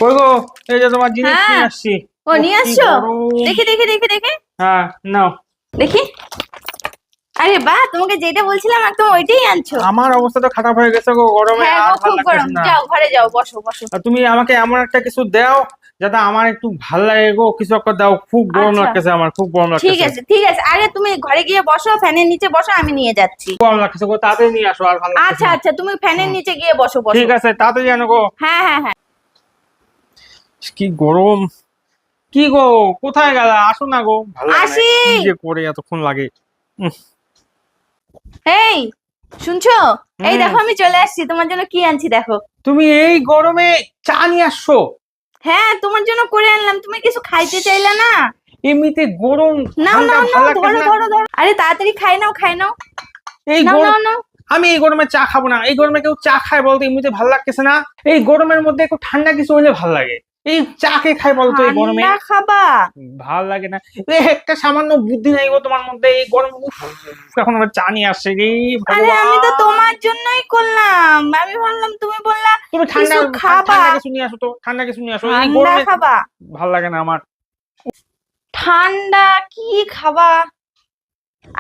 কই গো, এই যে তোমার জিনিস হ্যাঁ। নিয়ে আসছি। ও নিয়ে কি আসছো? গরম। দেখি দেখি দেখি দেখি হ্যাঁ, নাও। দেখি। আরে বাহ, তোমাকে যেটা বলছিলাম একদম ওইটাই আনছো। আমার অবস্থা তো খারাপ হয়ে গেছে গো, গরমে হ্যাঁ আর গো, ভালো খুব লাগতেছে গরম। না। যাও ঘরে যাও, বসো বসো। আর তুমি আমাকে এমন একটা কিছু দাও যাতে আমার একটু ভাল লাগে গো, কিছু একটা দাও। খুব গরম আচ্ছা লাগতেছে, আমার খুব গরম ঠিক লাগতেছে। আছে ঠিক আছে, আরে তুমি ঘরে গিয়ে বসো, ফ্যানের নিচে বসো, আমি নিয়ে যাচ্ছি। গরম লাগতেছে গো, তাড়াতাড়ি নিয়ে আসো, আর ভালো লাগতেছে আচ্ছা না। আচ্ছা, তুমি ফ্যানের নিচে গিয়ে বসো বসো। ঠিক আছে, তাড়াতাড়ি আনো গো। হ্যাঁ হ্যাঁ হ্যাঁ। কি গরম। কি গো, কোথায় গেলা? আসো না গো, ভালো লাগে না। আসি। কি যে করে এতক্ষণ লাগে। উহ, এই শুনছো? এই হুম। দেখো আমি চলে আসছি, তোমার জন্য কি আনছি দেখো। তুমি এই গরমে চা নিয়ে আসছো? হ্যাঁ তোমার জন্য করে আনলাম, তুমি কিছু খাইতে চাইলে না? এমনিতে গরম, নাও ঠান্ডা নাও ভালো নাও, লাগতেছে ধরো না। ধরো ধরো, আরে তাড়াতাড়ি খাই নাও খাই নাও। এই নাও গরম, নাও নাও। আমি এই গরমে চা খাবো না। এই গরমে কেউ চা খায় বলতো? এমনিতে ভালো লাগতেছে না। এই গরমের মধ্যে একটু ঠান্ডা কিছু হলে ভালো লাগে। এই চা কে খায় বলতো এই গরমে? ঠান্ডা খাবা? ভাল লাগে না। একটা সামান্য বুদ্ধি নাই গো তোমার মধ্যে? এই গরম, উফ, এখন আবার চা নিয়ে আসছে রে আরে আমি তো ভগবান। তোমার জন্যই করলাম, আমি ভাবলাম তুমি বললা তুমি ঠান্ডা কিছু খাবা। ঠান্ডা কিছু নিয়ে আসো তো, ঠান্ডা কিছু নিয়ে আসো। এই ঠান্ডা গরমে খাবা? ভাল লাগে না আমার। ঠান্ডা কি খাবা?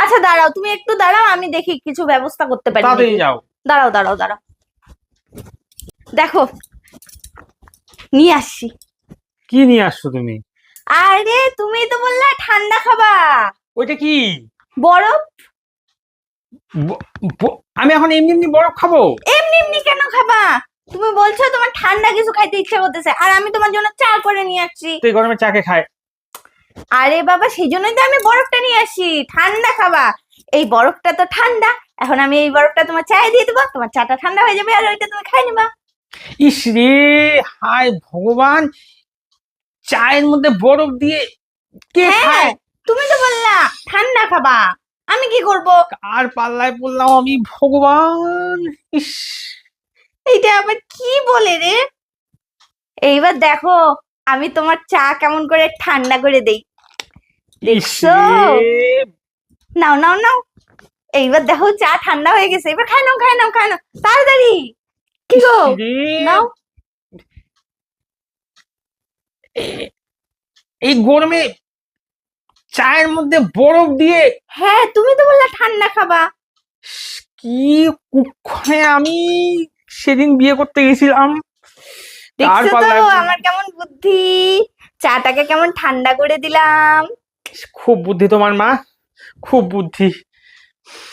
আচ্ছা দাঁড়াও, তুমি একটু দাঁড়াও, আমি দেখি কিছু ব্যবস্থা করতে পারি তাড়াতাড়ি নাকি। যাও। দাঁড়াও দাঁড়াও দাঁড়াও, দেখো নিয়ে আসছি। কি নিয়ে আসছো তুমি? আরে তুমি তো বললা ঠান্ডা খাবা, ওইটা কি? বরফ। আমি এখন এমনি এমনি বরফ খাবো? এমনি এমনি কেন খাবা? তুমি বলছো তোমার ঠান্ডা কিছু খাইতে ইচ্ছা করতেছে, আর আমি তোমার জন্য চা করে নিয়ে আসছি। তো এই গরমে চা কে খায়? আরে বাবা, সেই জন্যই তো আমি বরফটা নিয়ে আসি, ঠান্ডা খাবা। এই বরফটা তো ঠান্ডা, এখন আমি এই বরফটা তোমার চায়ে দিয়ে দেবো, তোমার চাটা ঠান্ডা হয়ে যাবে, আর ওইটা তুমি খাই নিবা। ইস রে, হায় ভগবান, চায়ের মধ্যে বরফ দিয়ে কে হ্যাঁ খায়? তুমি তো বললা ঠান্ডা খাবা, আমি কি করব? আর পাল্লায় পড়লাম আমি, ভগবান। ইস। এইটা আবার কি বলে রে? এইবার দেখো আমি তোমার চা কেমন করে ঠান্ডা করে দেই, ইস দেখছো? রে। নাও নাও নাও, এইবার দেখো চা ঠান্ডা হয়ে গেছে, এবার খাই নাও খাই নাও খাই নাও তাড়াতাড়ি। কি গো, ইস রে। নাও। এই গরমে চায়ের মধ্যে বরফ দিয়ে? হ্যাঁ তুমি তো বললা ঠান্ডা খাবা। কি কুক্ষণে আমি সেদিন বিয়ে করতে গেছিলাম, তার দেখছো তো পাল্লায় আমার পড়লাম। কেমন বুদ্ধি, চাটাকে কেমন ঠান্ডা করে দিলাম। খুব বুদ্ধি তোমার মা, খুব বুদ্ধি।